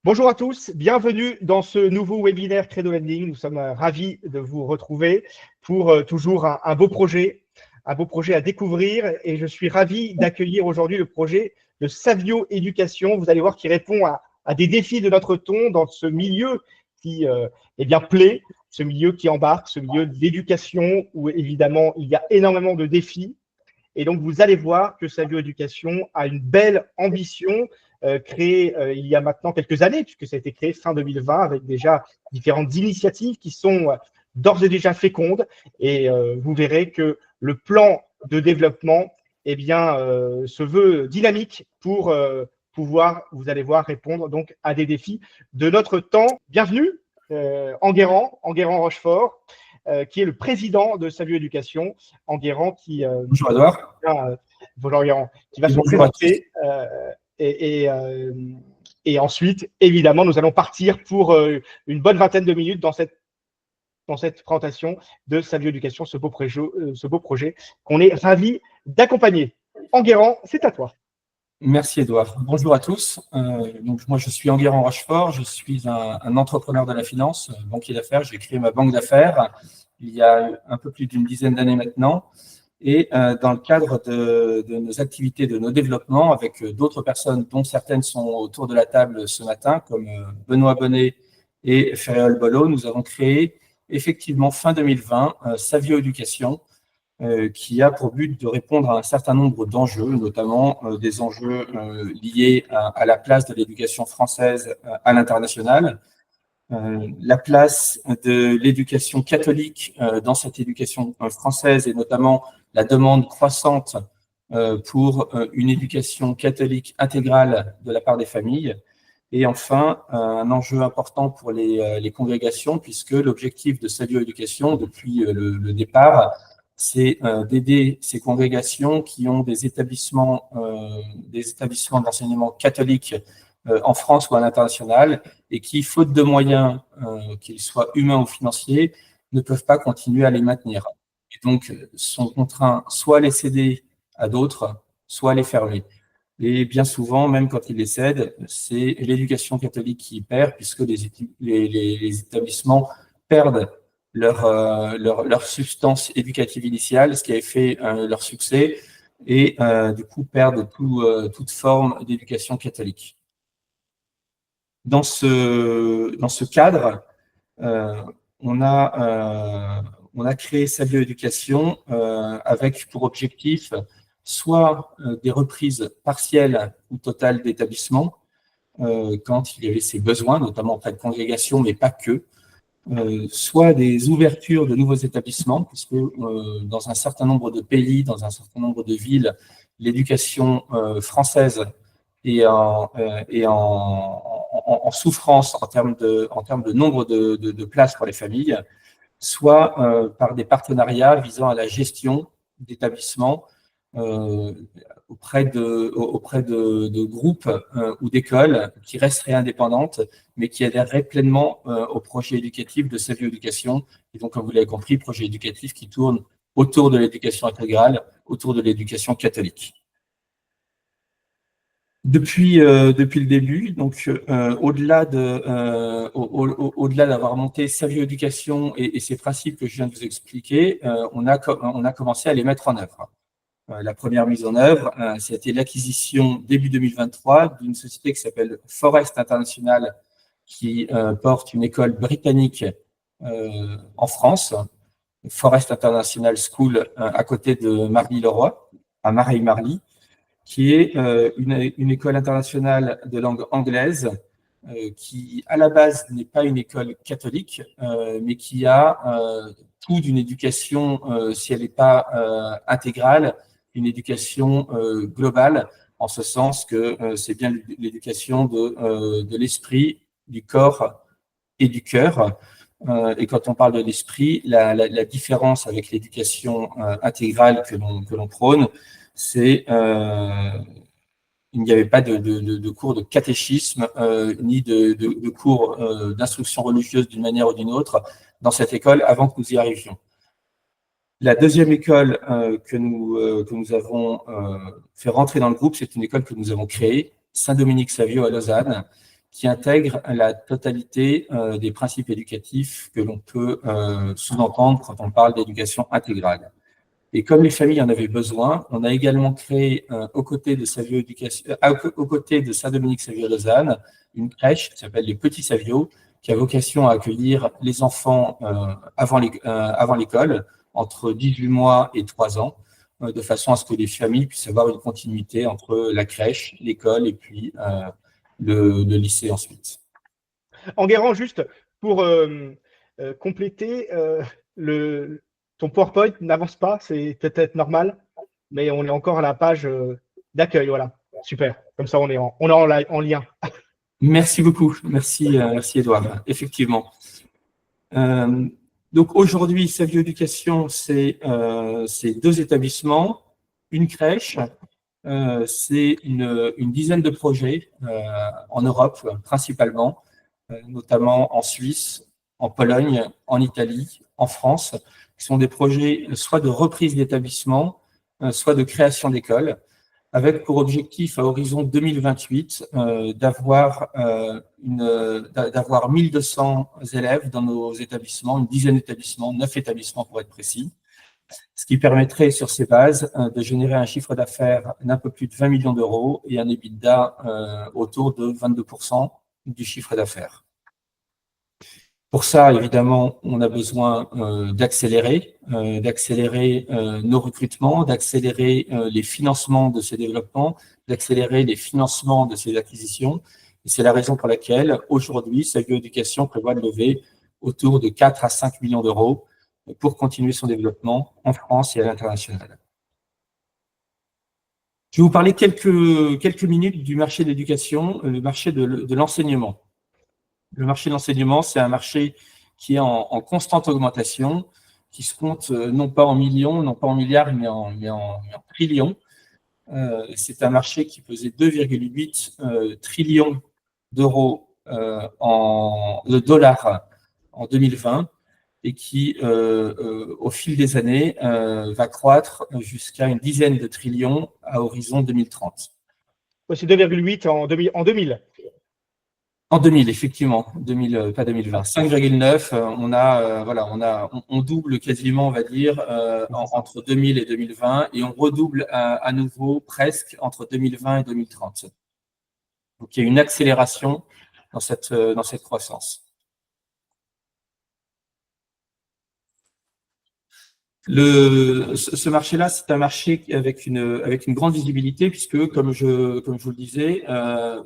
Bonjour à tous, bienvenue dans ce nouveau webinaire Credo Lending. Nous sommes ravis de vous retrouver pour toujours un beau projet à découvrir. Et je suis ravi d'accueillir aujourd'hui le projet de Savio Éducation. Vous allez voir qu'il répond à des défis de notre temps dans ce milieu qui plaît, ce milieu qui embarque, ce milieu d'éducation où évidemment il y a énormément de défis. Et donc, vous allez voir que Savio Éducation a une belle ambition créée il y a maintenant quelques années, puisque ça a été créé fin 2020 avec déjà différentes initiatives qui sont d'ores et déjà fécondes. Et vous verrez que le plan de développement se veut dynamique pour pouvoir, vous allez voir, répondre donc à des défis de notre temps. Bienvenue, Enguerrand Rochefort. Qui est le président de Savio Éducation, Enguerrand, qui bonjour Edouard. Bonjour Enguerrand, qui va se présenter. Et ensuite, évidemment, nous allons partir pour une bonne vingtaine de minutes dans cette présentation de Savio Éducation, ce beau projet qu'on est ravis d'accompagner. Enguerrand, c'est à toi. Merci Edouard. Bonjour à tous. Donc moi je suis Enguerrand Rochefort, je suis un entrepreneur de la finance, banquier d'affaires. J'ai créé ma banque d'affaires il y a un peu plus d'une dizaine d'années maintenant. Et dans le cadre de nos activités, de nos développements, avec d'autres personnes dont certaines sont autour de la table ce matin, comme Benoît Bonnet et Ferréol Bolo, nous avons créé effectivement fin 2020 Savio Éducation, qui a pour but de répondre à un certain nombre d'enjeux, notamment des enjeux liés à la place de l'éducation française à l'international, la place de l'éducation catholique dans cette éducation française et notamment la demande croissante pour une éducation catholique intégrale de la part des familles. Et enfin, un enjeu important pour les congrégations, puisque l'objectif de Savio Éducation, depuis le départ, c'est d'aider ces congrégations qui ont des établissements d'enseignement catholique en France ou à l'international et qui, faute de moyens, qu'ils soient humains ou financiers, ne peuvent pas continuer à les maintenir. Et donc, sont contraints soit à les céder à d'autres, soit à les fermer. Et bien souvent, même quand ils les cèdent, c'est l'éducation catholique qui perd, puisque les établissements perdent leur substance éducative initiale, ce qui avait fait leur succès, et du coup perdent toute forme d'éducation catholique. Dans ce cadre, on a créé Savio Éducation avec pour objectif soit des reprises partielles ou totales d'établissements, quand il y avait ces besoins, notamment auprès de congrégations, mais pas que, soit des ouvertures de nouveaux établissements, puisque dans un certain nombre de pays, dans un certain nombre de villes, l'éducation française est en souffrance en termes de nombre de places pour les familles, soit par des partenariats visant à la gestion d'établissements auprès de groupes ou d'écoles qui resteraient indépendantes, mais qui adhéreraient pleinement au projet éducatif de Savio Éducation. Et donc, comme vous l'avez compris, projet éducatif qui tourne autour de l'éducation intégrale, autour de l'éducation catholique. Depuis le début, donc au-delà d'avoir monté Savio Éducation et ces principes que je viens de vous expliquer, on a commencé à les mettre en œuvre. La première mise en œuvre, c'était l'acquisition début 2023 d'une société qui s'appelle Forest International, qui porte une école britannique en France, Forest International School, à côté de Marly-le-Roi, à Mareil-Marly, qui est une école internationale de langue anglaise, qui à la base n'est pas une école catholique, mais qui a tout d'une éducation, si elle n'est pas intégrale, une éducation globale, en ce sens que c'est bien l'éducation de l'esprit, du corps et du cœur. Et quand on parle de l'esprit, la différence avec l'éducation intégrale que l'on prône, c'est il n'y avait pas de cours de catéchisme, ni de cours d'instruction religieuse d'une manière ou d'une autre dans cette école avant que nous y arrivions. La deuxième école que nous avons fait rentrer dans le groupe, c'est une école que nous avons créée, Saint-Dominique Savio à Lausanne, qui intègre la totalité des principes éducatifs que l'on peut sous-entendre quand on parle d'éducation intégrale. Et comme les familles en avaient besoin, on a également créé, aux côtés de Saint-Dominique Savio-Lausanne, une crèche qui s'appelle les Petits Savio, qui a vocation à accueillir les enfants avant l'école, entre 18 mois et 3 ans, de façon à ce que les familles puissent avoir une continuité entre la crèche, l'école et puis le lycée ensuite. Enguerrand, juste pour compléter, ton PowerPoint n'avance pas, c'est peut-être normal, mais on est encore à la page d'accueil. Voilà, super. Comme ça, on est en lien. Merci beaucoup. Merci Edouard. Effectivement. Donc aujourd'hui, Savio Éducation, c'est 2 établissements, une crèche, c'est une dizaine de projets en Europe principalement, notamment en Suisse, en Pologne, en Italie, en France, qui sont des projets soit de reprise d'établissement, soit de création d'écoles, avec pour objectif à horizon 2028 d'avoir 1200 élèves dans nos établissements, une dizaine d'établissements, 9 établissements pour être précis, ce qui permettrait sur ces bases de générer un chiffre d'affaires d'un peu plus de 20 millions d'euros et un EBITDA autour de 22% du chiffre d'affaires. Pour ça, évidemment, on a besoin d'accélérer nos recrutements, d'accélérer les financements de ces développements, d'accélérer les financements de ces acquisitions. Et c'est la raison pour laquelle, aujourd'hui, Savio Éducation prévoit de lever autour de 4 à 5 millions d'euros pour continuer son développement en France et à l'international. Je vais vous parler quelques minutes du marché de l'éducation, le marché de l'enseignement. Le marché de l'enseignement, c'est un marché qui est en constante augmentation, qui se compte non pas en millions, non pas en milliards, mais en trillions. C'est un marché qui pesait 2,8 trillions d'euros de dollars en 2020 et qui, au fil des années, va croître jusqu'à une dizaine de trillions à horizon 2030. C'est 2,8 en 2000. En 2000, effectivement, 2000, pas 2020, 5,9. On double quasiment, on va dire, entre 2000 et 2020, et on redouble à nouveau presque entre 2020 et 2030. Donc, il y a une accélération dans cette croissance. Ce marché-là, c'est un marché avec une grande visibilité puisque, comme je vous le disais,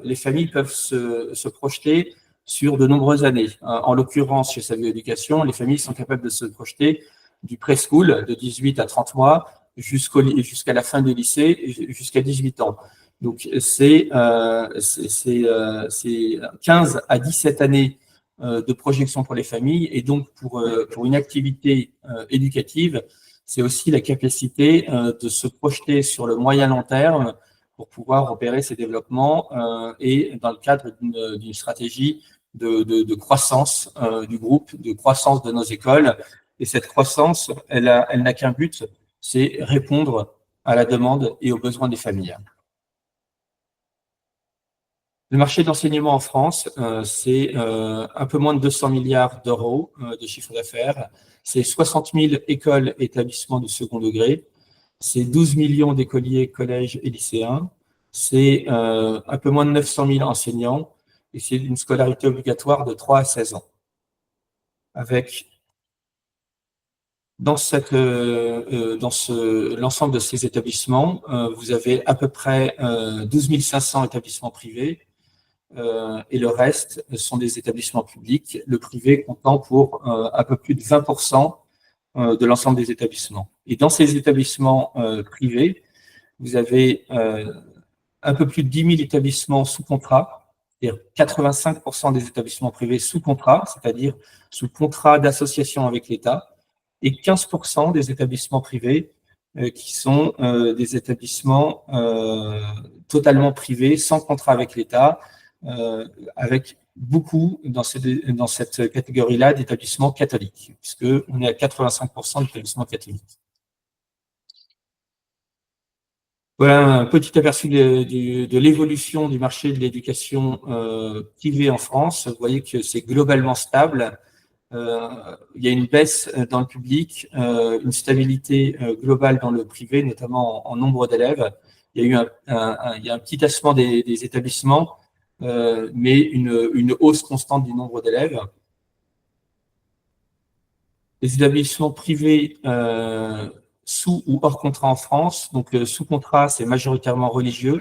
les familles peuvent se projeter sur de nombreuses années. En l'occurrence, chez Savio Éducation, les familles sont capables de se projeter du preschool de 18 à 30 mois jusqu'à la fin du lycée, jusqu'à 18 ans. Donc, c'est 15 à 17 années de projection pour les familles, et donc pour une activité éducative, c'est aussi la capacité de se projeter sur le moyen long terme pour pouvoir opérer ces développements et dans le cadre d'une stratégie de croissance du groupe, de croissance de nos écoles. Et cette croissance, elle n'a qu'un but, c'est répondre à la demande et aux besoins des familles. Le marché de l'enseignement en France, c'est un peu moins de 200 milliards d'euros de chiffre d'affaires. C'est 60 000 écoles et établissements du second degré. C'est 12 millions d'écoliers, collèges et lycéens. C'est un peu moins de 900 000 enseignants. Et c'est une scolarité obligatoire de 3 à 16 ans. Avec, dans l'ensemble de ces établissements, vous avez à peu près 12 500 établissements privés. Et le reste sont des établissements publics, le privé comptant pour un peu plus de 20% de l'ensemble des établissements. Et dans ces établissements privés, vous avez un peu plus de 10 000 établissements sous contrat, c'est-à-dire 85% des établissements privés sous contrat, c'est-à-dire sous contrat d'association avec l'État, et 15% des établissements privés qui sont des établissements totalement privés, sans contrat avec l'État, avec beaucoup dans cette catégorie-là d'établissements catholiques, puisqu'on est à 85% d'établissements catholiques. Voilà un petit aperçu de l'évolution du marché de l'éducation privée en France. Vous voyez que c'est globalement stable. Il y a une baisse dans le public, une stabilité globale dans le privé, notamment en nombre d'élèves. Il y a eu il y a un petit tassement des établissements, mais une hausse constante du nombre d'élèves. Les établissements privés sous ou hors contrat en France, donc sous contrat, c'est majoritairement religieux.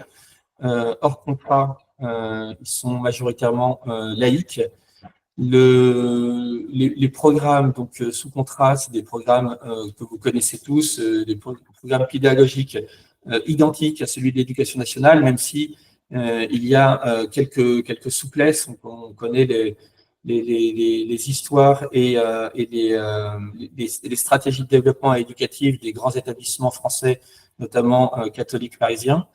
Hors contrat, ils sont majoritairement laïques. Les programmes donc sous contrat, c'est des programmes que vous connaissez tous, des programmes pédagogiques identiques à celui de l'éducation nationale, même si il y a quelques souplesses. On connaît les histoires et les stratégies de développement éducatif des grands établissements français, notamment catholiques parisiens.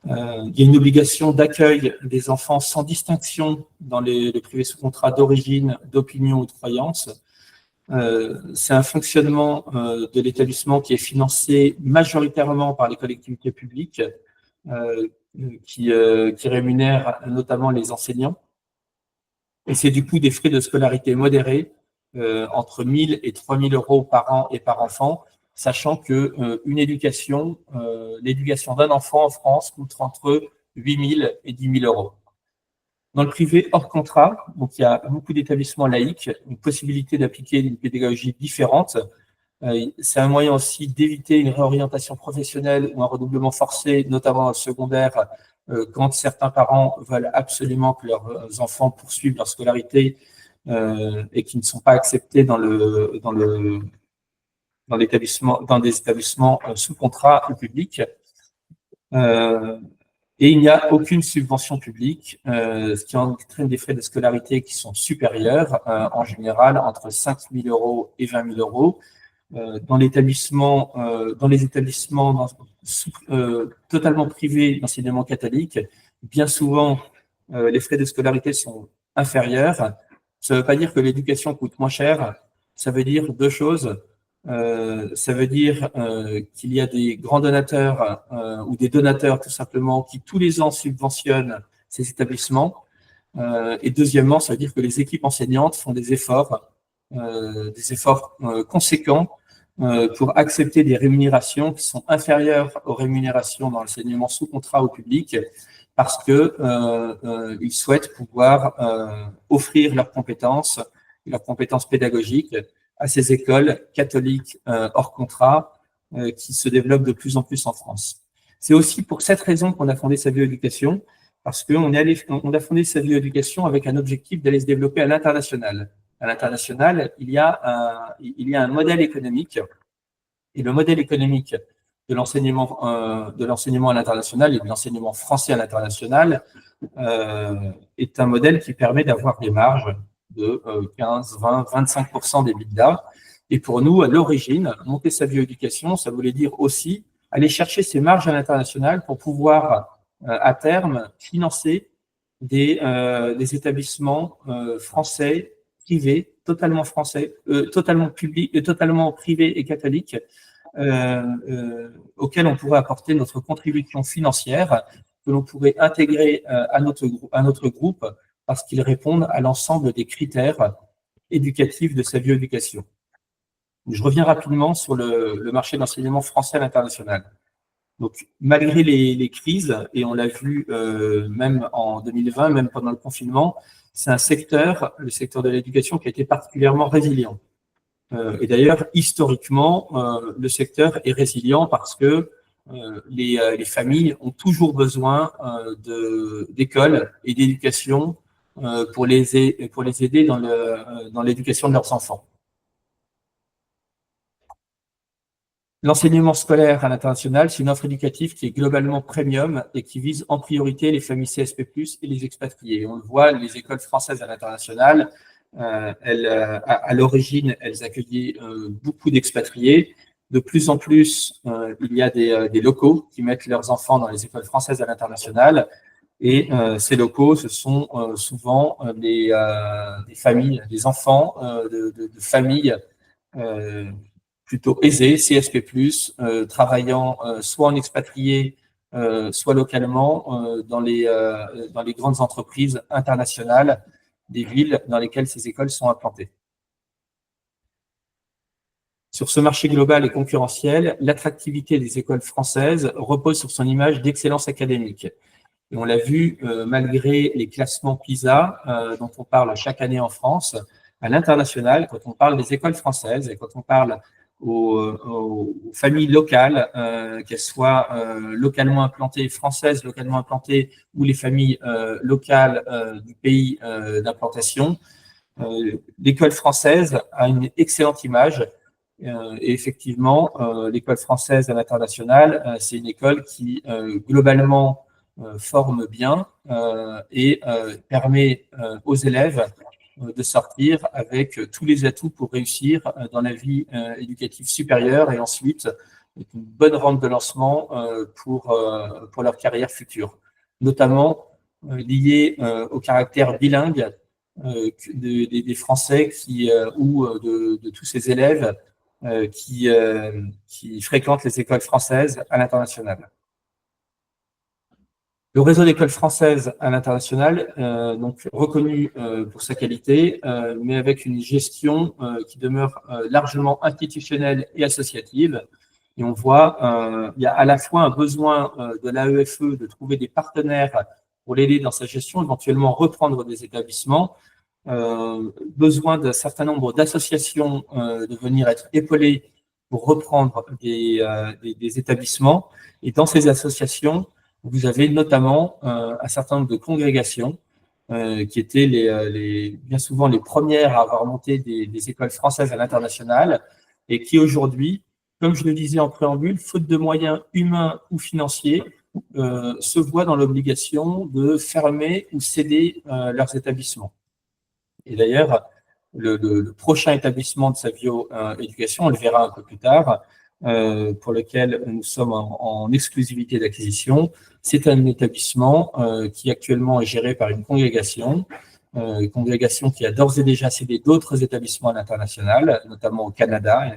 Il y a une obligation d'accueil des enfants sans distinction dans les privés sous contrat d'origine, d'opinion ou de croyance. C'est un fonctionnement de l'établissement qui est financé majoritairement par les collectivités publiques qui rémunèrent notamment les enseignants. Et c'est du coup des frais de scolarité modérés, entre 1 000 et 3 000 euros par an et par enfant, sachant que l'éducation d'un enfant en France coûte entre 8 000 et 10 000 euros. Dans le privé hors contrat, donc il y a beaucoup d'établissements laïques, une possibilité d'appliquer une pédagogie différente. C'est un moyen aussi d'éviter une réorientation professionnelle ou un redoublement forcé, notamment dans le secondaire, quand certains parents veulent absolument que leurs enfants poursuivent leur scolarité et qui ne sont pas acceptés dans des établissements sous contrat ou public. Et il n'y a aucune subvention publique, ce qui entraîne des frais de scolarité qui sont supérieurs, en général entre 5 000 euros et 20 000 euros. Dans les établissements totalement privés d'enseignement catholique, bien souvent, les frais de scolarité sont inférieurs. Ça ne veut pas dire que l'éducation coûte moins cher. Ça veut dire deux choses. Ça veut dire qu'il y a des grands donateurs ou des donateurs tout simplement qui tous les ans subventionnent ces établissements. Et deuxièmement, ça veut dire que les équipes enseignantes font des efforts conséquents pour accepter des rémunérations qui sont inférieures aux rémunérations dans l'enseignement sous contrat au public, parce que ils souhaitent pouvoir offrir leurs compétences pédagogiques à ces écoles catholiques hors contrat qui se développent de plus en plus en France. C'est aussi pour cette raison qu'on a fondé Savio Éducation, parce qu'on a fondé Savio Éducation avec un objectif d'aller se développer à l'international. À l'international, il y a un modèle économique, et le modèle économique de l'enseignement à l'international et de l'enseignement français à l'international est un modèle qui permet d'avoir des marges de 15, 20, 25% des EBITDA. Et pour nous, à l'origine, monter Savio Éducation, ça voulait dire aussi aller chercher ces marges à l'international pour pouvoir, à terme, financer des établissements français, privés, totalement français, totalement publics, totalement privés et catholiques, auxquels on pourrait apporter notre contribution financière, que l'on pourrait intégrer à notre groupe, parce qu'ils répondent à l'ensemble des critères éducatifs de Savio Éducation. Je reviens rapidement sur le marché d'enseignement français à l'international. Donc, malgré les crises, et on l'a vu même en 2020, même pendant le confinement, c'est un secteur, le secteur de l'éducation, qui a été particulièrement résilient. Et d'ailleurs, historiquement, le secteur est résilient parce que les familles ont toujours besoin d'écoles et d'éducation pour les aider dans l'éducation de leurs enfants. L'enseignement scolaire à l'international, c'est une offre éducative qui est globalement premium et qui vise en priorité les familles CSP+, et les expatriés. On le voit, les écoles françaises à l'international, à l'origine, elles accueillaient beaucoup d'expatriés. De plus en plus, il y a des locaux qui mettent leurs enfants dans les écoles françaises à l'international. Et ces locaux, ce sont souvent des familles, des enfants de familles plutôt aisés, CSP+, travaillant soit en expatrié, soit localement dans les grandes entreprises internationales des villes dans lesquelles ces écoles sont implantées. Sur ce marché global et concurrentiel, l'attractivité des écoles françaises repose sur son image d'excellence académique. Et on l'a vu, malgré les classements PISA dont on parle chaque année en France, à l'international, quand on parle des écoles françaises et quand on parle aux familles locales, qu'elles soient localement implantées, françaises localement implantées, ou les familles locales du pays d'implantation, l'école française a une excellente image. Et effectivement, l'école française à l'international, c'est une école qui globalement forme bien et permet aux élèves de sortir avec tous les atouts pour réussir dans la vie éducative supérieure et ensuite une bonne rampe de lancement pour leur carrière future, notamment lié au caractère bilingue des Français ou de tous ces élèves qui fréquentent les écoles françaises à l'international. Le réseau d'écoles françaises à l'international, donc reconnu pour sa qualité, mais avec une gestion qui demeure largement institutionnelle et associative. Et on voit, il y a à la fois un besoin de l'AEFE de trouver des partenaires pour l'aider dans sa gestion, éventuellement reprendre des établissements, besoin d'un certain nombre d'associations de venir être épaulées pour reprendre des établissements. Et dans ces associations, vous avez notamment un certain nombre de congrégations qui étaient bien souvent les premières à avoir monté des écoles françaises à l'international et qui aujourd'hui, comme je le disais en préambule, faute de moyens humains ou financiers, se voient dans l'obligation de fermer ou céder leurs établissements. Et d'ailleurs, le prochain établissement de Savio Éducation, on le verra un peu plus tard, pour lequel nous sommes en exclusivité d'acquisition, c'est un établissement qui actuellement est géré par une congrégation qui a d'ores et déjà cédé d'autres établissements à l'international, notamment au Canada,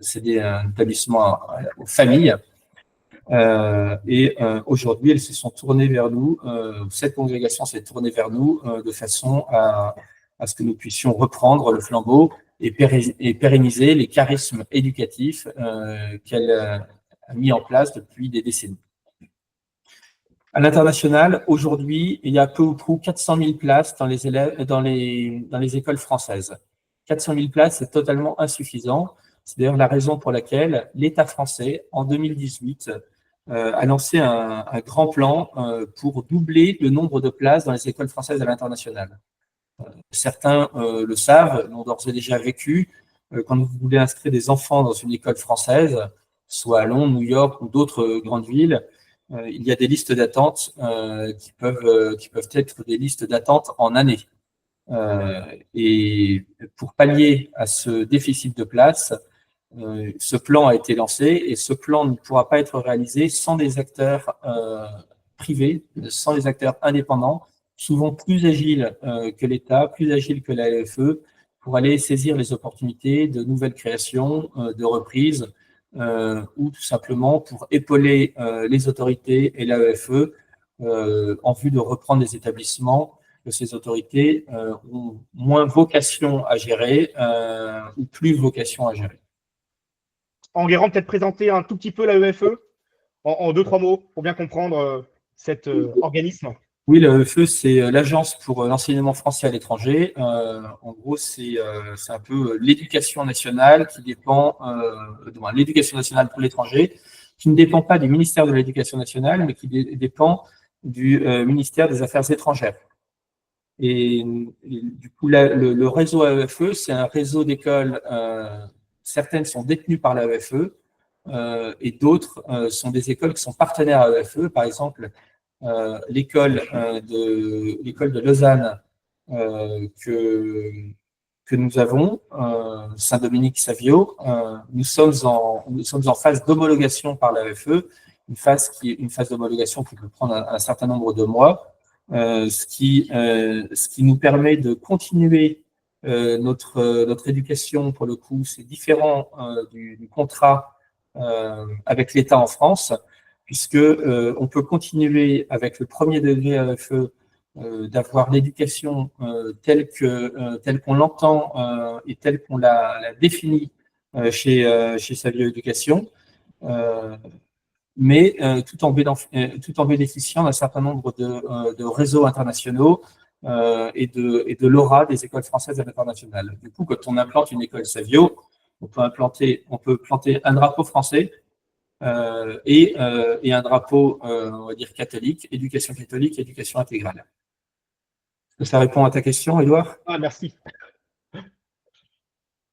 cédé un établissement aux familles. Et aujourd'hui, elles se sont tournées vers nous, cette congrégation s'est tournée vers nous de façon à ce que nous puissions reprendre le flambeau et pérenniser les charismes éducatifs qu'elle a mis en place depuis des décennies. À l'international, aujourd'hui, il y a peu ou prou 400 000 places dans les écoles françaises. 400 000 places, c'est totalement insuffisant. C'est d'ailleurs la raison pour laquelle l'État français, en 2018, a lancé un grand plan pour doubler le nombre de places dans les écoles françaises à l'international. Certains le savent, l'ont d'ores et déjà vécu. Quand vous voulez inscrire des enfants dans une école française, soit à Londres, New York ou d'autres grandes villes, il y a des listes d'attente qui peuvent être des listes d'attente en années. Et pour pallier à ce déficit de place, ce plan a été lancé et ce plan ne pourra pas être réalisé sans des acteurs privés, sans des acteurs indépendants, souvent plus agiles que l'État, plus agiles que l'AEFE, pour aller saisir les opportunités de nouvelles créations, de reprises, ou tout simplement pour épauler les autorités et l'AEFE en vue de reprendre des établissements que ces autorités ont moins vocation à gérer ou plus vocation à gérer. Enguerrand, peut-être présenter un tout petit peu l'AEFE en 2-3 mots pour bien comprendre cet organisme. Oui, l'AEFE, c'est l'Agence pour l'enseignement français à l'étranger. En gros, c'est un peu l'éducation nationale qui dépend, l'éducation nationale pour l'étranger, qui ne dépend pas du ministère de l'Éducation nationale, mais qui dépend du ministère des Affaires étrangères. Et du coup, le réseau AEFE, c'est un réseau d'écoles, certaines sont détenues par l'AEFE et d'autres sont des écoles qui sont partenaires à l'AEFE. Par exemple, l'école de Lausanne que nous avons, Saint-Dominique-Savio, nous sommes en phase d'homologation par l'AEFE, une phase d'homologation qui peut prendre un certain nombre de mois. Ce qui nous permet de continuer notre éducation. Pour le coup, c'est différent du contrat avec l'État en France. puisque on peut continuer avec le premier degré AEFE d'avoir l'éducation telle qu'on l'entend et telle qu'on l'a définie chez Savio Éducation, mais tout en bénéficiant d'un certain nombre de réseaux internationaux et de l'aura des écoles françaises à l'international. Du coup, quand on implante une école Savio, on peut planter un drapeau français et un drapeau, on va dire, catholique, éducation intégrale. Est-ce que ça répond à ta question, Édouard? Ah, merci.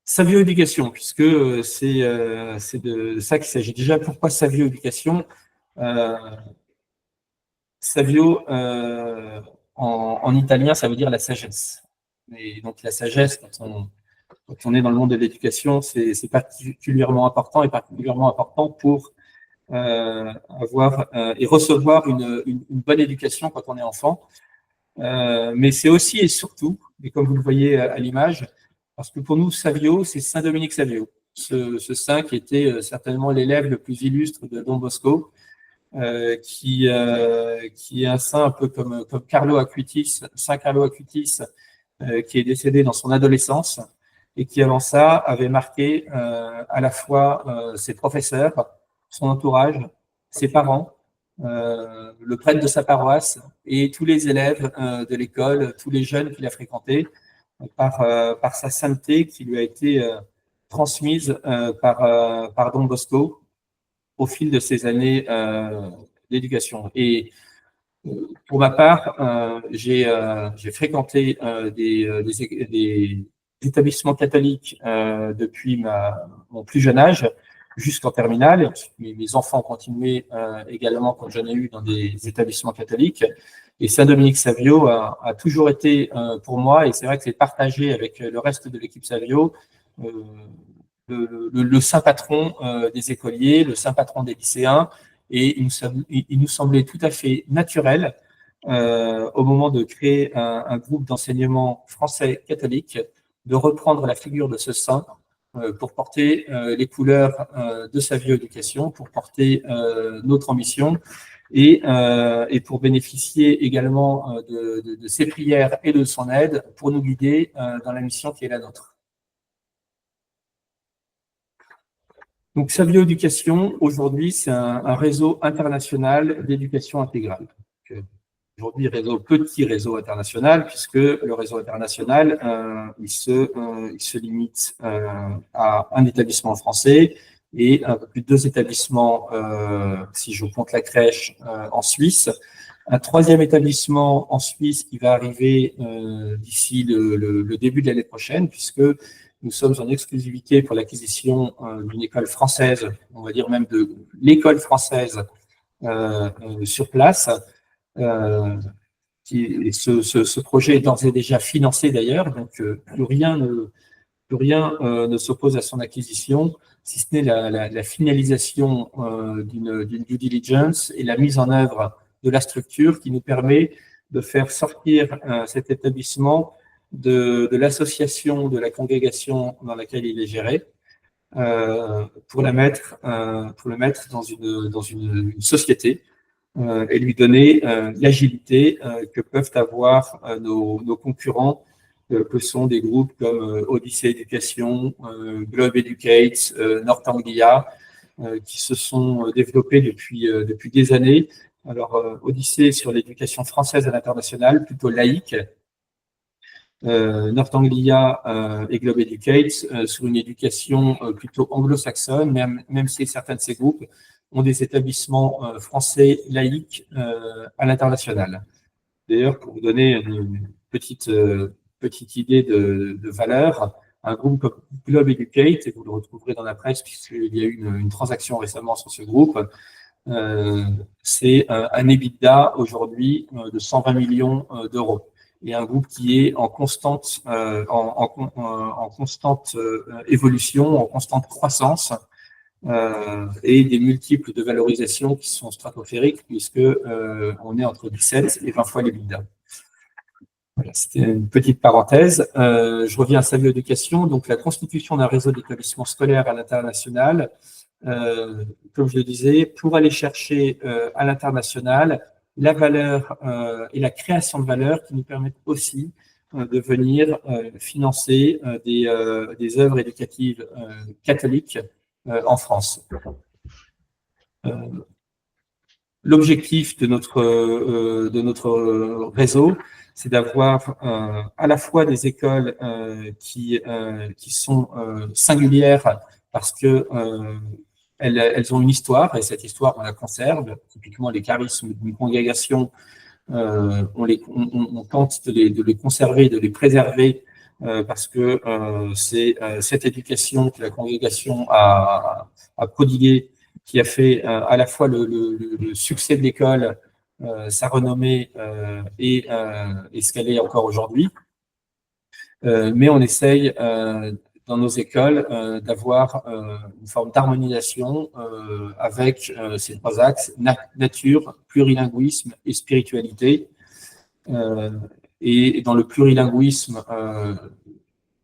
Savio Éducation, puisque c'est de ça qu'il s'agit. Déjà, pourquoi Savio Éducation? Savio, en italien, ça veut dire la sagesse. Et donc, la sagesse, quand on est dans le monde de l'éducation, c'est particulièrement important pour avoir et recevoir une bonne éducation quand on est enfant. Mais c'est aussi et surtout, et comme vous le voyez à l'image, parce que pour nous, Savio, c'est Saint Dominique Savio, ce saint qui était certainement l'élève le plus illustre de Don Bosco, qui est un saint un peu comme Carlo Acutis, Saint Carlo Acutis, qui est décédé dans son adolescence et qui avant ça avait marqué à la fois ses professeurs, son entourage, ses parents, le prêtre de sa paroisse et tous les élèves de l'école, tous les jeunes qu'il a fréquentés, par sa sainteté qui lui a été transmise par Don Bosco au fil de ses années d'éducation. Et pour ma part, j'ai fréquenté des établissements catholiques depuis mon plus jeune âge, jusqu'en terminale. Mes enfants ont continué également quand j'en ai eu dans des établissements catholiques. Et Saint-Dominique Savio a toujours été pour moi, et c'est vrai que c'est partagé avec le reste de l'équipe Savio, le saint patron des écoliers, le saint patron des lycéens, et il nous semblait tout à fait naturel, au moment de créer un groupe d'enseignement français catholique, de reprendre la figure de ce saint pour porter les couleurs de Savio Éducation, pour porter notre ambition et pour bénéficier également de ses prières et de son aide pour nous guider dans la mission qui est la nôtre. Donc, Savio Éducation, aujourd'hui, c'est un réseau international d'éducation intégrale. Aujourd'hui, petit réseau international, puisque le réseau international, il se limite à un établissement français et un peu plus de 2 établissements, si je compte la crèche, en Suisse. Un 3e établissement en Suisse qui va arriver d'ici le début de l'année prochaine, puisque nous sommes en exclusivité pour l'acquisition d'une école française, on va dire même de l'école française sur place. Ce projet est d'ores et déjà financé d'ailleurs, donc plus rien ne s'oppose à son acquisition, si ce n'est la finalisation d'une due diligence et la mise en œuvre de la structure qui nous permet de faire sortir cet établissement de l'association, de la congrégation dans laquelle il est géré, pour le mettre dans une société et lui donner l'agilité que peuvent avoir nos concurrents, que sont des groupes comme Odyssey Éducation, Globe Educate, North Anglia, qui se sont développés depuis des années. Alors, Odyssey sur l'éducation française à l'international, plutôt laïque. North Anglia et Globe Educate sur une éducation plutôt anglo-saxonne, même si certains de ces groupes ont des établissements français laïques à l'international. D'ailleurs, pour vous donner une petite idée de valeur, un groupe comme Globe Educate, et vous le retrouverez dans la presse puisqu'il y a eu une transaction récemment sur ce groupe, c'est un EBITDA aujourd'hui de 120 millions d'euros. Et un groupe qui est en constante évolution, en constante croissance, et des multiples de valorisation qui sont stratosphériques, puisque on est entre 17 et 20 fois l'EBITDA. Voilà, c'était une petite parenthèse. Je reviens à Savio Éducation. Donc, la constitution d'un réseau d'établissements scolaires à l'international comme je le disais, pour aller chercher à l'international la valeur et la création de valeur qui nous permettent aussi de venir financer des œuvres éducatives catholiques en France. L'objectif de notre réseau, c'est d'avoir à la fois des écoles qui sont singulières parce que elles ont une histoire et cette histoire, on la conserve. Typiquement, les charismes d'une congrégation, on tente de les conserver, de les préserver parce que c'est cette éducation que la congrégation a prodiguée qui a fait à la fois le succès de l'école, sa renommée et ce qu'elle est encore aujourd'hui. Mais on essaye dans nos écoles d'avoir une forme d'harmonisation avec ces trois axes, nature, plurilinguisme et spiritualité. Et dans le plurilinguisme,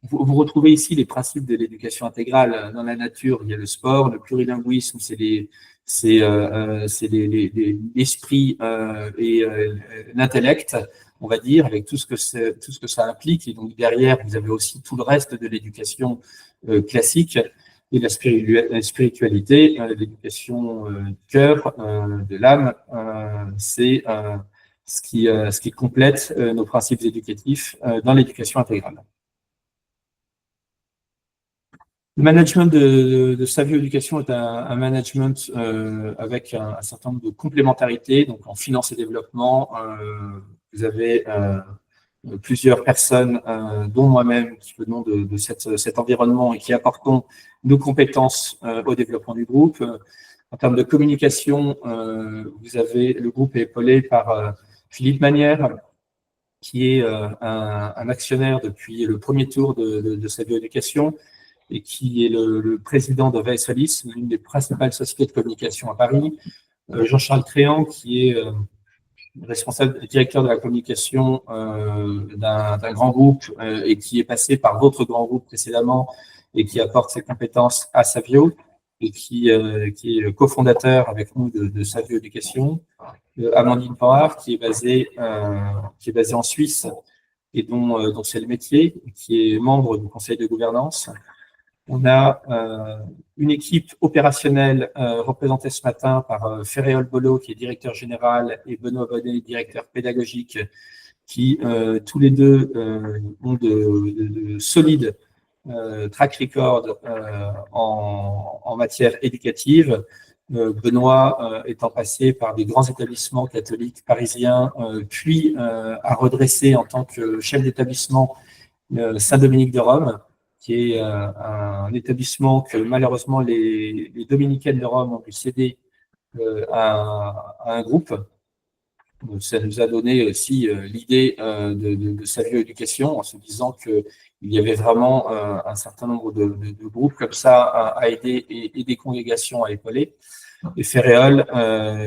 vous retrouvez ici les principes de l'éducation intégrale. Dans la nature, il y a le sport, le plurilinguisme, c'est l'esprit et l'intellect, on va dire, avec tout ce que ça implique. Et donc derrière, vous avez aussi tout le reste de l'éducation classique et la spiritualité, l'éducation du cœur, de l'âme. C'est ce qui complète nos principes éducatifs dans l'éducation intégrale. Le management de Savio Éducation est un management avec un certain nombre de complémentarités. Donc, en finance et développement, vous avez plusieurs personnes, dont moi-même, qui venons de cet environnement et qui apportons nos compétences au développement du groupe. En termes de communication, le groupe est épaulé par Philippe Manière, qui est un actionnaire depuis le premier tour de Savio Éducation, et qui est le président de VSLIS, l'une des principales sociétés de communication à Paris. Jean-Charles Créan, qui est responsable, directeur de la communication d'un grand groupe et qui est passé par d'autres grands groupes précédemment et qui apporte ses compétences à Savio et qui est cofondateur avec nous de Savio Éducation. Amandine Panhard, qui est basée en Suisse et dont c'est le métier, qui est membre du conseil de gouvernance. On a une équipe opérationnelle représentée ce matin par Ferréol Bolo, qui est directeur général, et Benoît Bonnet, directeur pédagogique, qui tous les deux ont de solides track record en matière éducative. Benoît étant passé par des grands établissements catholiques parisiens, puis a redressé en tant que chef d'établissement Saint-Dominique de Rome, qui est un établissement que malheureusement les dominicaines de Rome ont dû céder à un groupe. Donc, ça nous a donné aussi l'idée de Savio Éducation, en se disant qu'il y avait vraiment un certain nombre de groupes comme ça à aider et des congrégations à épauler. Et Ferréol,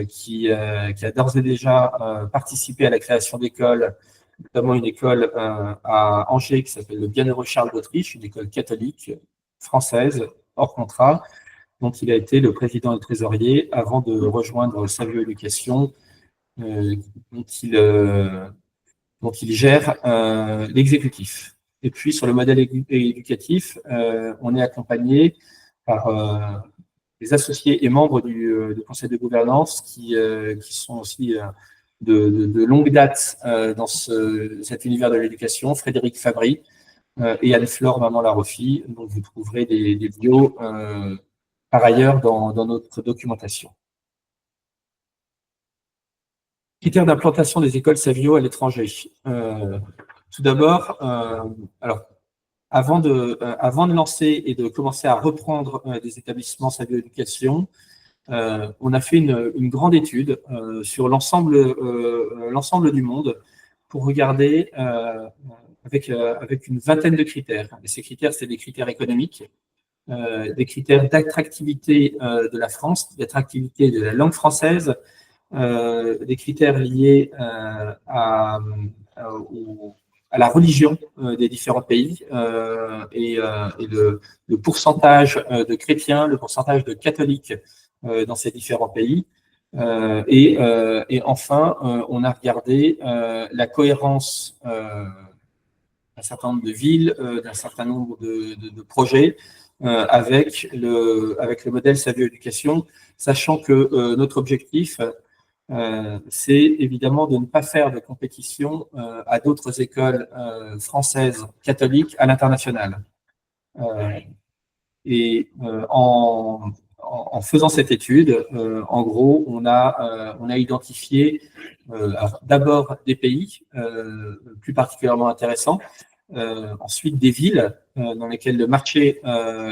qui a d'ores et déjà participé à la création d'écoles, notamment une école à Angers qui s'appelle le Bienheureux Charles d'Autriche, une école catholique française hors contrat, dont il a été le président et le trésorier avant de rejoindre Savio Éducation, dont il gère l'exécutif. Et puis sur le modèle éducatif, on est accompagné par les associés et membres du conseil de gouvernance qui sont aussi de longue date dans cet univers de l'éducation, Frédéric Fabry et Anne-Flore Maman-Laroffi, dont vous trouverez des bios par ailleurs dans notre documentation. Critères d'implantation des écoles Savio à l'étranger. Tout d'abord, avant de lancer et de commencer à reprendre des établissements Savio Éducation, on a fait une grande étude sur l'ensemble du monde pour regarder avec une vingtaine de critères. Et ces critères, c'est des critères économiques, des critères d'attractivité de la France, d'attractivité de la langue française, des critères liés à la religion des différents pays et le pourcentage de chrétiens, le pourcentage de catholiques dans ces différents pays. Et enfin, on a regardé la cohérence d'un certain nombre de villes, d'un certain nombre de projets avec le modèle Savio Éducation, sachant que notre objectif, c'est évidemment de ne pas faire de compétition à d'autres écoles françaises catholiques à l'international. En faisant cette étude, en gros, on a identifié d'abord des pays plus particulièrement intéressants, ensuite des villes dans lesquelles le marché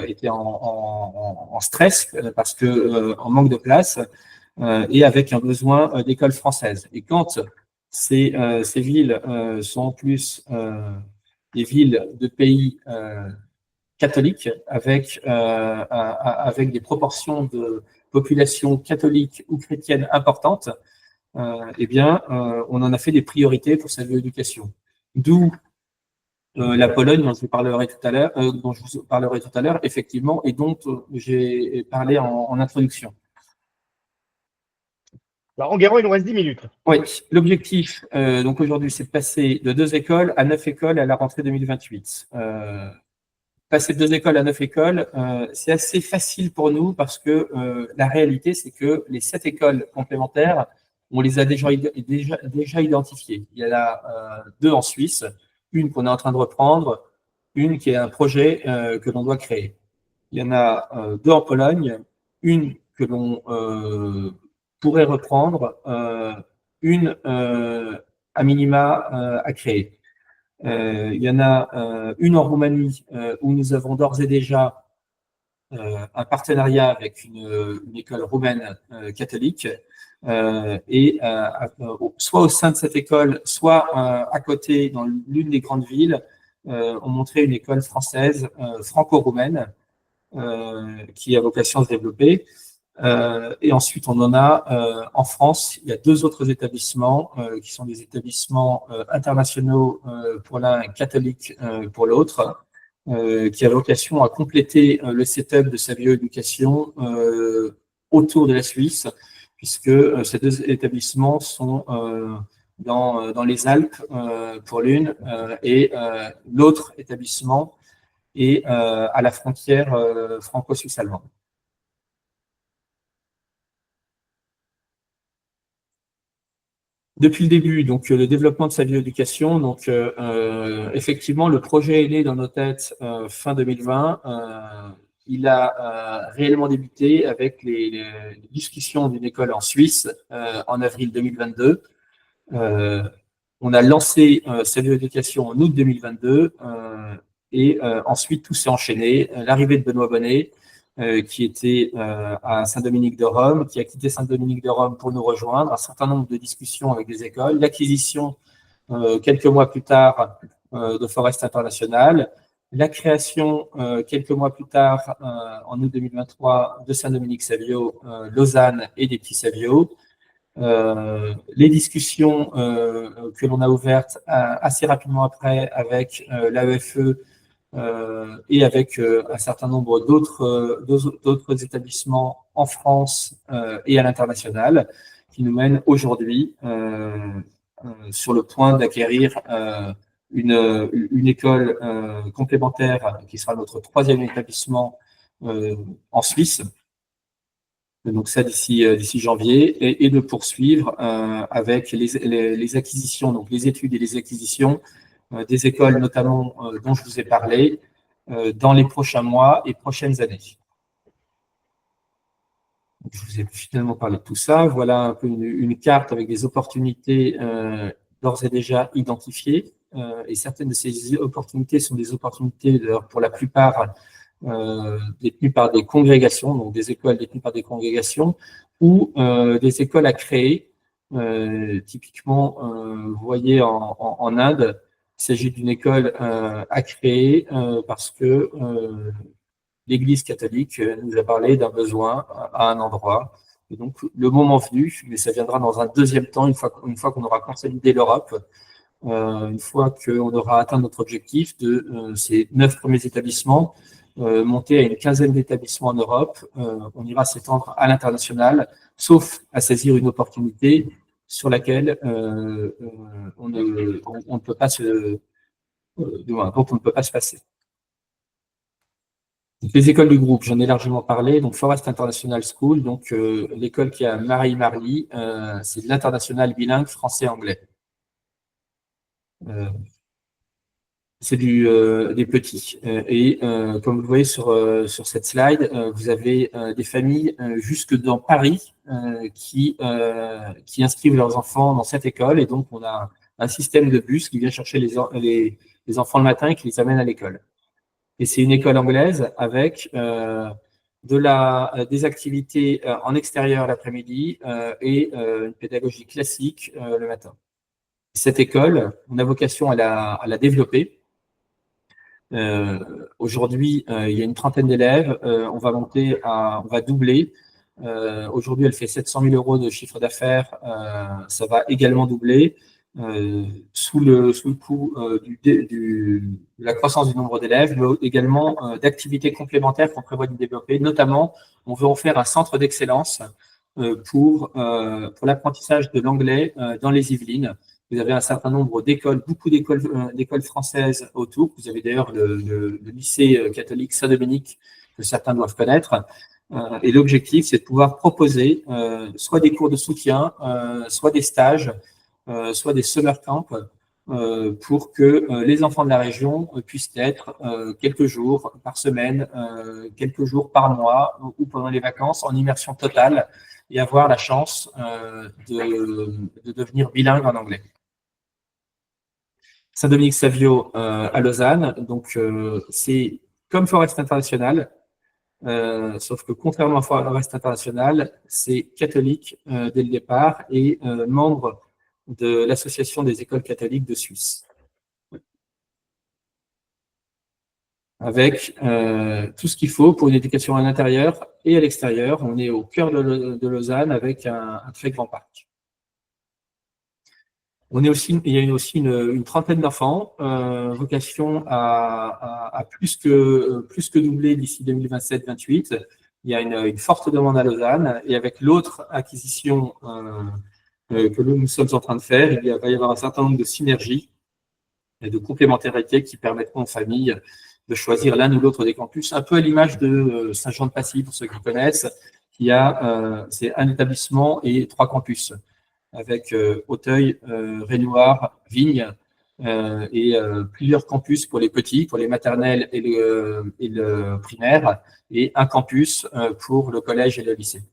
était en stress parce que en manque de place et avec un besoin d'écoles françaises. Et quand ces villes sont en plus des villes de pays catholiques avec des proportions de population catholique ou chrétienne importantes, eh bien, on en a fait des priorités pour cette éducation. D'où la Pologne, dont je vous parlerai tout à l'heure, effectivement, et dont j'ai parlé en introduction. Alors, Enguerrand, il nous reste 10 minutes. Oui, l'objectif, donc aujourd'hui, c'est de passer de 2 écoles à 9 écoles à la rentrée 2028. Passer de 2 écoles à 9 écoles, c'est assez facile pour nous parce que la réalité, c'est que les 7 écoles complémentaires, on les a déjà identifiées. Il y en a 2 en Suisse, une qu'on est en train de reprendre, une qui est un projet que l'on doit créer. Il y en a 2 en Pologne, une que l'on pourrait reprendre, une à minima à créer. Il y en a une en Roumanie où nous avons d'ores et déjà un partenariat avec une école roumaine catholique et soit au sein de cette école, soit à côté dans l'une des grandes villes, on montrait une école française franco-roumaine qui a vocation à se développer. Et ensuite, on en a en France, il y a 2 autres établissements qui sont des établissements internationaux pour l'un et catholiques pour l'autre, qui a vocation à compléter le setup de sa bioéducation autour de la Suisse, puisque ces 2 établissements sont dans les Alpes pour l'une et l'autre établissement est à la frontière franco-suisse-allemande. Depuis le début, donc le développement de sa bioéducation, donc effectivement le projet est né dans nos têtes fin 2020. Il a réellement débuté avec les discussions d'une école en Suisse en avril 2022. On a lancé sa bioéducation en août 2022 et ensuite tout s'est enchaîné. L'arrivée de Benoît Bonnet, qui était à Saint-Dominique-de-Rome, qui a quitté Saint-Dominique-de-Rome pour nous rejoindre, un certain nombre de discussions avec des écoles, l'acquisition quelques mois plus tard de Forest International, la création quelques mois plus tard, en août 2023, de Saint-Dominique-Savio, Lausanne et des Petits Savio, les discussions que l'on a ouvertes assez rapidement après avec l'AEFE, et avec un certain nombre d'autres établissements en France et à l'international qui nous mènent aujourd'hui sur le point d'acquérir une école complémentaire qui sera notre 3e établissement en Suisse. Donc ça d'ici janvier et de poursuivre avec les acquisitions, donc les études et les acquisitions des écoles notamment dont je vous ai parlé dans les prochains mois et prochaines années. Donc, je vous ai finalement parlé de tout ça. Voilà un peu une carte avec des opportunités d'ores et déjà identifiées. Et certaines de ces opportunités sont des opportunités, pour la plupart, détenues par des congrégations, donc des écoles détenues par des congrégations, ou des écoles à créer. Typiquement, vous voyez en Inde, il s'agit d'une école à créer parce que l'Église catholique nous a parlé d'un besoin à un endroit. Et donc, le moment venu, mais ça viendra dans un deuxième temps, une fois qu'on aura consolidé l'Europe, une fois qu'on aura atteint notre objectif de ces 9 premiers établissements, monter à une quinzaine d'établissements en Europe. On ira s'étendre à l'international, sauf à saisir une opportunité sur laquelle on ne peut pas dont on ne peut pas se passer. Donc, les écoles du groupe, j'en ai largement parlé. Donc, Forest International School, donc l'école qui a Marie-Marly, c'est de l'international bilingue français-anglais. C'est des petits. Comme vous le voyez sur cette slide, vous avez des familles jusque dans Paris qui inscrivent leurs enfants dans cette école. Et donc, on a un système de bus qui vient chercher les enfants le matin et qui les amène à l'école. Et c'est une école anglaise avec des activités en extérieur l'après-midi et une pédagogie classique le matin. Cette école, on a vocation à la développer. Aujourd'hui, il y a une trentaine d'élèves. On va doubler. Aujourd'hui, elle fait 700 000 € de chiffre d'affaires. Ça va également doubler sous le coup de la croissance du nombre d'élèves, mais également d'activités complémentaires qu'on prévoit de développer. Notamment, on veut en faire un centre d'excellence pour l'apprentissage de l'anglais dans les Yvelines. Vous avez un certain nombre d'écoles, beaucoup d'écoles françaises autour. Vous avez d'ailleurs le lycée catholique Saint-Dominique que certains doivent connaître. Et l'objectif, c'est de pouvoir proposer soit des cours de soutien, soit des stages, soit des summer camps pour que les enfants de la région puissent être quelques jours par semaine, quelques jours par mois ou pendant les vacances en immersion totale et avoir la chance de devenir bilingue en anglais. Saint-Dominique-Savio à Lausanne, donc c'est comme Forest International, sauf que contrairement à Forest International, c'est catholique dès le départ et membre de l'Association des écoles catholiques de Suisse. Avec tout ce qu'il faut pour une éducation à l'intérieur et à l'extérieur. On est au cœur de Lausanne avec un très grand parc. Il y a aussi une trentaine d'enfants, vocation à plus que doubler d'ici 2027-28. Il y a une forte demande à Lausanne et avec l'autre acquisition que nous sommes en train de faire, va y avoir un certain nombre de synergies et de complémentarités qui permettront aux familles de choisir l'un ou l'autre des campus, un peu à l'image de Saint-Jean-de-Passy, pour ceux qui connaissent, c'est un établissement et 3 campus, avec Auteuil, Rainoir, Vigne, et plusieurs campus pour les petits, pour les maternelles et le primaire, et un campus pour le collège et le lycée.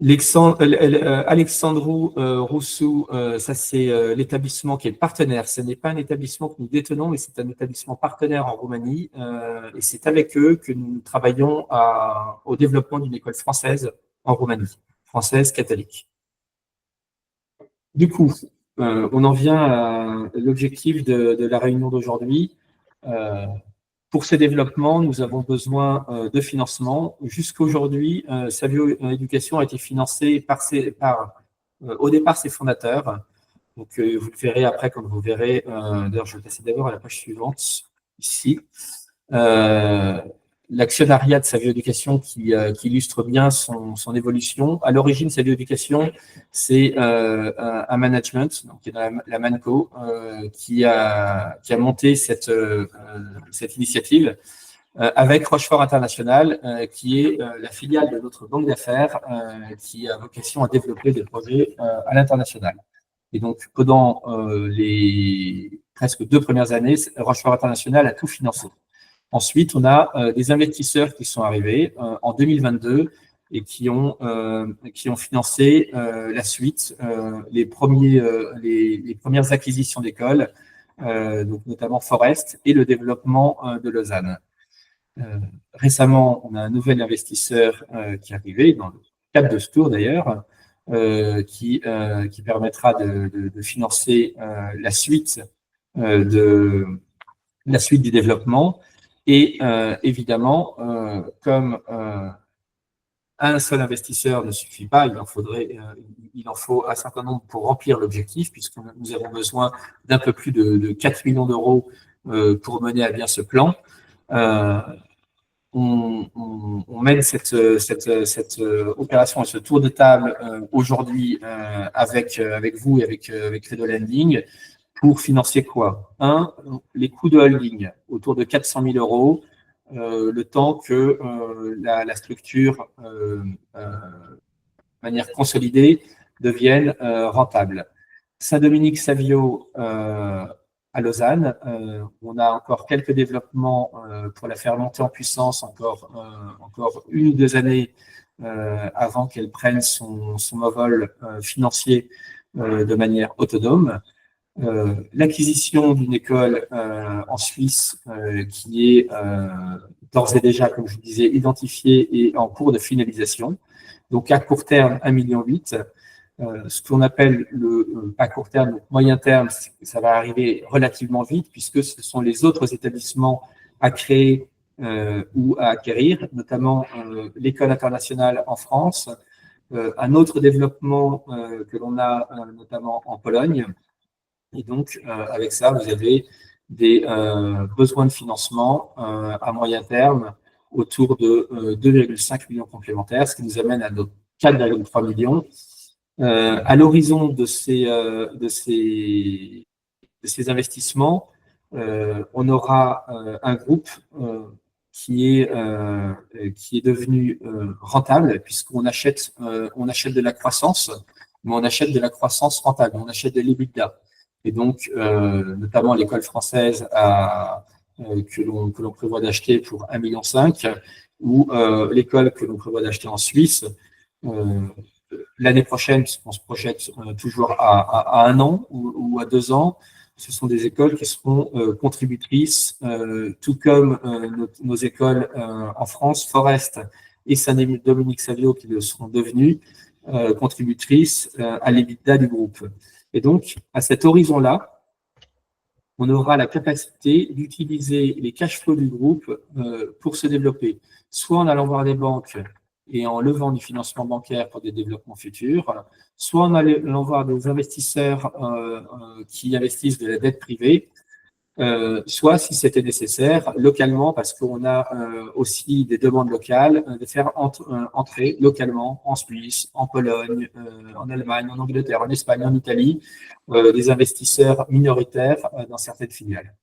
Alexandru Rousseau, ça c'est l'établissement qui est partenaire. Ce n'est pas un établissement que nous détenons, mais c'est un établissement partenaire en Roumanie. Et c'est avec eux que nous travaillons au développement d'une école française en Roumanie, française catholique. Du coup, on en vient à l'objectif de la réunion d'aujourd'hui. Pour ces développements, nous avons besoin de financement. Jusqu'aujourd'hui, Savio Éducation a été financé au départ ses fondateurs. Donc, vous le verrez après, comme vous verrez. D'ailleurs, je vais passer d'abord à la page suivante, ici. L'actionnariat de Savio Éducation qui illustre bien son évolution. À l'origine, Savio Éducation, c'est un management, donc la Manco, qui a monté cette initiative avec Rochefort International, qui est la filiale de notre banque d'affaires qui a vocation à développer des projets à l'international. Et donc, pendant les presque 2 premières années, Rochefort International a tout financé. Ensuite, on a des investisseurs qui sont arrivés en 2022 et qui ont financé la suite, les premières acquisitions d'écoles, donc notamment Forest et le développement de Lausanne. Récemment, on a un nouvel investisseur qui est arrivé, dans le cadre de ce tour d'ailleurs, qui permettra de financer la suite du développement. Et évidemment, comme un seul investisseur ne suffit pas, il en faut un certain nombre pour remplir l'objectif, puisque nous avons besoin d'un peu plus de 4 millions d'euros pour mener à bien ce plan. On mène cette opération et ce tour de table aujourd'hui avec vous et avec Credo Lending pour financer quoi? Les coûts de holding autour de 400 000 euros, le temps que la structure, de manière consolidée, devienne rentable. Saint-Dominique Savio à Lausanne, on a encore quelques développements pour la faire monter en puissance, encore 1 ou 2 années avant qu'elle prenne son envol financier de manière autonome. L'acquisition d'une école en Suisse qui est d'ores et déjà, comme je vous disais, identifiée et en cours de finalisation. Donc à court terme, 1,8 million. Ce qu'on appelle à court terme, donc moyen terme, ça va arriver relativement vite puisque ce sont les autres établissements à créer ou à acquérir, notamment l'école internationale en France, un autre développement que l'on a notamment en Pologne. Et donc, avec ça, vous avez des besoins de financement à moyen terme autour de 2,5 millions complémentaires, ce qui nous amène à nos 4,3 millions. À l'horizon de ces investissements, on aura un groupe qui est devenu rentable, puisqu'on achète de la croissance, mais on achète de la croissance rentable, on achète de l'EBITDA. Et donc, notamment l'école française que l'on prévoit d'acheter pour 1,5 million, ou l'école que l'on prévoit d'acheter en Suisse l'année prochaine, puisqu'on se projette toujours à 1 an ou à 2 ans. Ce sont des écoles qui seront contributrices, tout comme nos écoles en France, Forest et Saint-Dominique Savio, qui le seront devenues contributrices à l'EBITDA du groupe. Et donc, à cet horizon-là, on aura la capacité d'utiliser les cash flows du groupe pour se développer, soit en allant voir les banques et en levant du financement bancaire pour des développements futurs, soit en allant voir des investisseurs qui investissent de la dette privée, soit, si c'était nécessaire, localement, parce qu'on a aussi des demandes locales, de faire entrer localement en Suisse, en Pologne, en Allemagne, en Angleterre, en Espagne, en Italie, des investisseurs minoritaires dans certaines filiales.